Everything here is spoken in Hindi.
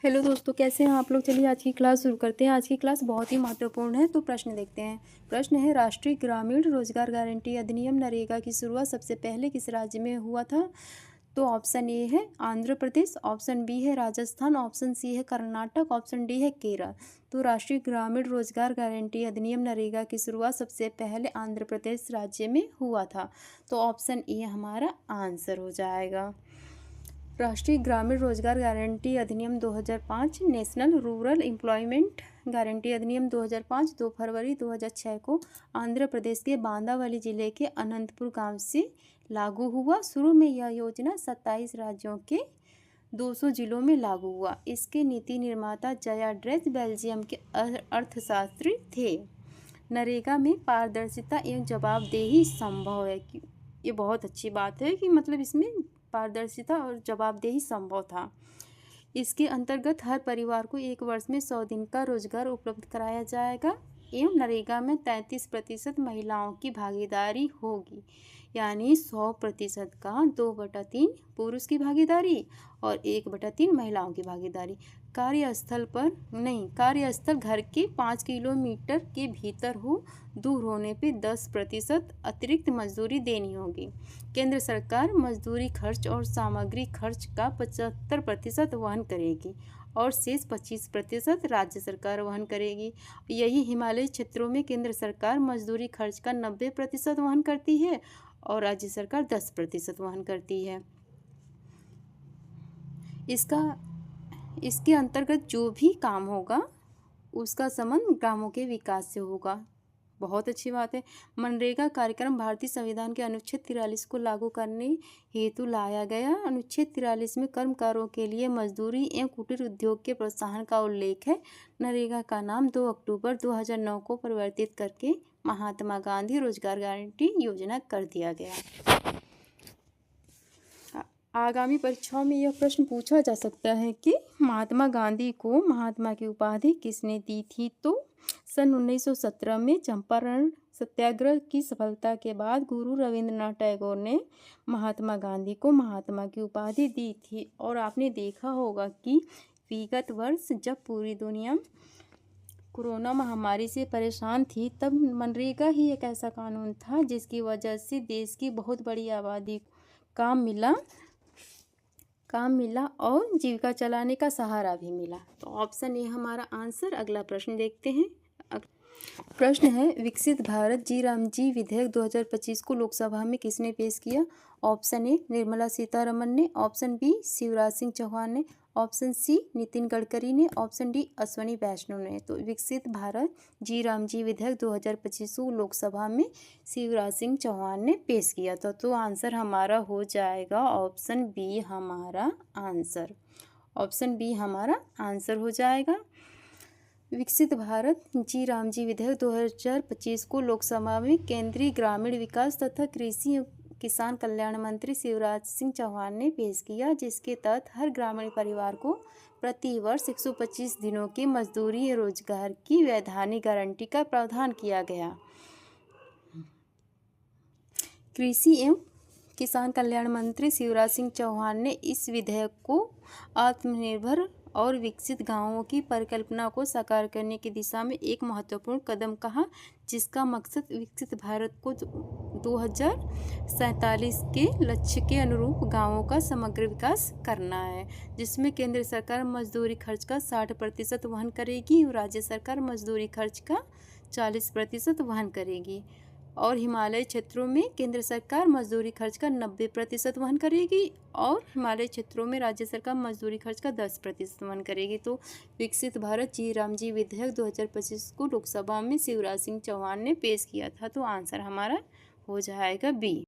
हेलो दोस्तों, कैसे हैं आप लोग। चलिए आज की क्लास शुरू करते हैं। आज की क्लास बहुत ही महत्वपूर्ण है। तो प्रश्न देखते हैं। प्रश्न है, राष्ट्रीय ग्रामीण रोजगार गारंटी अधिनियम नरेगा की शुरुआत सबसे पहले किस राज्य में हुआ था। तो ऑप्शन ए है आंध्र प्रदेश, ऑप्शन बी है राजस्थान, ऑप्शन सी है कर्नाटक, ऑप्शन डी है केरल। तो राष्ट्रीय ग्रामीण रोजगार गारंटी अधिनियम नरेगा की शुरुआत सबसे पहले आंध्र प्रदेश राज्य में हुआ था। तो ऑप्शन ए हमारा आंसर हो जाएगा। राष्ट्रीय ग्रामीण रोजगार गारंटी अधिनियम 2005, नेशनल रूरल एम्प्लॉयमेंट गारंटी अधिनियम 2005 2 फरवरी 2006 को आंध्र प्रदेश के बांदावली जिले के अनंतपुर गांव से लागू हुआ। शुरू में यह योजना 27 राज्यों के 200 जिलों में लागू हुआ। इसके नीति निर्माता जया ड्रेस बेल्जियम के अर्थशास्त्री थे। नरेगा में पारदर्शिता एवं जवाबदेही संभव है। कि ये बहुत अच्छी बात है कि मतलब इसमें पारदर्शिता और जवाबदेही संभव था। इसके अंतर्गत हर परिवार को एक वर्ष में 100 दिन का रोजगार उपलब्ध कराया जाएगा एवं नरेगा में 33% महिलाओं की भागीदारी होगी। यानी 100% का 2/3 पुरुष की भागीदारी और 1/3 महिलाओं की भागीदारी। कार्यस्थल घर के 5 किलोमीटर के भीतर हो, दूर होने पे 10% अतिरिक्त मजदूरी देनी होगी। केंद्र सरकार मजदूरी खर्च और सामग्री खर्च का 75% वहन करेगी और शेष 25% राज्य सरकार वहन करेगी। यही हिमालयी क्षेत्रों में केंद्र सरकार मजदूरी खर्च का 90% वहन करती है और राज्य सरकार 10% वहन करती है। इसके अंतर्गत जो भी काम होगा उसका संबंध ग्रामों के विकास से होगा। बहुत अच्छी बात है। मनरेगा कार्यक्रम भारतीय संविधान के अनुच्छेद 43 को लागू करने हेतु लाया गया। अनुच्छेद 43 में कर्मकारों के लिए मजदूरी एवं कुटीर उद्योग के प्रोत्साहन का उल्लेख है। नरेगा का नाम 2 अक्टूबर 2009 को परिवर्तित करके महात्मा गांधी रोजगार गारंटी योजना कर दिया गया। आगामी परीक्षाओं में यह प्रश्न पूछा जा सकता है कि महात्मा गांधी को महात्मा की उपाधि किसने दी थी। तो सन 1917 में चंपारण सत्याग्रह की सफलता के बाद गुरु रविंद्रनाथ टैगोर ने महात्मा गांधी को महात्मा की उपाधि दी थी। और आपने देखा होगा कि विगत वर्ष जब पूरी दुनिया कोरोना महामारी से परेशान थी, तब मनरेगा ही एक ऐसा कानून था जिसकी वजह से देश की बहुत बड़ी आबादी काम मिला और जीविका चलाने का सहारा भी मिला। तो ऑप्शन ए हमारा आंसर। अगला प्रश्न देखते हैं। प्रश्न है, विकसित भारत जी रामजी विधेयक 2025 को लोकसभा में किसने पेश किया। ऑप्शन ए निर्मला सीतारमण ने, ऑप्शन बी शिवराज सिंह चौहान ने, ऑप्शन सी नितिन गडकरी ने, ऑप्शन डी अश्विनी वैष्णव ने। तो विकसित भारत जी रामजी विधेयक 2025 को लोकसभा में शिवराज सिंह चौहान ने पेश किया था। तो आंसर हमारा हो जाएगा ऑप्शन बी हमारा आंसर। ऑप्शन बी हमारा आंसर हो जाएगा। विकसित भारत जी रामजी विधेयक 2025 को लोकसभा में केंद्रीय ग्रामीण विकास तथा कृषि किसान कल्याण मंत्री शिवराज सिंह चौहान ने पेश किया, जिसके तहत हर ग्रामीण परिवार को प्रति वर्ष 125 दिनों की मजदूरी रोजगार की वैधानिक गारंटी का प्रावधान किया गया। कृषि एवं किसान कल्याण मंत्री शिवराज सिंह चौहान ने इस विधेयक को आत्मनिर्भर और विकसित गांवों की परिकल्पना को साकार करने की दिशा में एक महत्वपूर्ण कदम कहा, जिसका मकसद विकसित भारत को 2047 के लक्ष्य के अनुरूप गांवों का समग्र विकास करना है, जिसमें केंद्र सरकार मजदूरी खर्च का 60% वहन करेगी और राज्य सरकार मजदूरी खर्च का 40% वहन करेगी और हिमालय क्षेत्रों में केंद्र सरकार मजदूरी खर्च का 90% वहन करेगी और हिमालय क्षेत्रों में राज्य सरकार मजदूरी खर्च का 10% वहन करेगी। तो विकसित भारत जी रामजी विधेयक 2025 को लोकसभा में शिवराज सिंह चौहान ने पेश किया था। तो आंसर हमारा हो जाएगा बी।